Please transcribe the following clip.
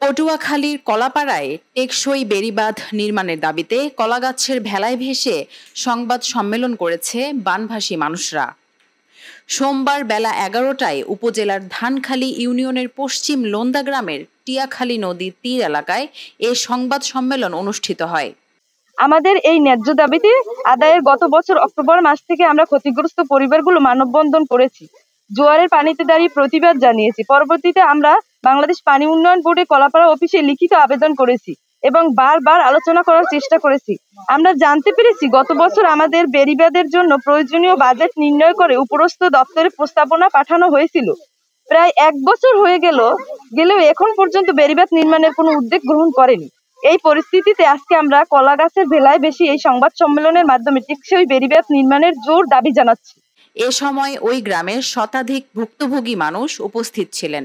পটুয়াখালীর কলাপাড়ায় টেকসই বেড়িবাঁধ নির্মাণের দাবিতে কলাগাছের ভেলায় ভেসে সংবাদ সম্মেলন করেছে বানভাসী মানুষরা। সোমবার বেলা ১১টায় উপজেলার ধানখালী ইউনিয়নের পশ্চিম লোন্দা গ্রামের টিয়াখালী নদীর তীর এলাকায় এ সংবাদ সম্মেলন অনুষ্ঠিত হয়। আমাদের এই ন্যায্য দাবিতে আদায়ের গত বছর অক্টোবর মাস থেকে আমরা ক্ষতিগ্রস্ত পরিবারগুলো মানববন্ধন করেছি, জোয়ারের পানিতে দাঁড়িয়ে প্রতিবাদ জানিয়েছি। পরবর্তীতে আমরা বাংলাদেশ পানি উন্নয়ন বোর্ডে কলাপাড়া অফিসে লিখিত আবেদন করেছি এবং বারবার আলোচনা করার চেষ্টা করেছি। আমরা জানতে পেরেছি গত বছর আমাদের বেড়িবাঁধের জন্য প্রয়োজনীয় বাজেট নির্ণয় করে উপরস্থ দপ্তরে প্রস্তাবনা পাঠানো হয়েছিল। প্রায় ১ বছর হয়ে গেলেও এখন পর্যন্ত বেড়িবাঁধ নির্মাণের কোনো উদ্যোগ গ্রহণ করেনি। এই পরিস্থিতিতে আজকে আমরা কলা গাছের ভেলায় বেশি এই সংবাদ সম্মেলনের মাধ্যমে টেকসই বেড়িবাঁধ নির্মাণের জোর দাবি জানাচ্ছি। এ সময় ওই গ্রামের শতাধিক ভুক্তভোগী মানুষ উপস্থিত ছিলেন।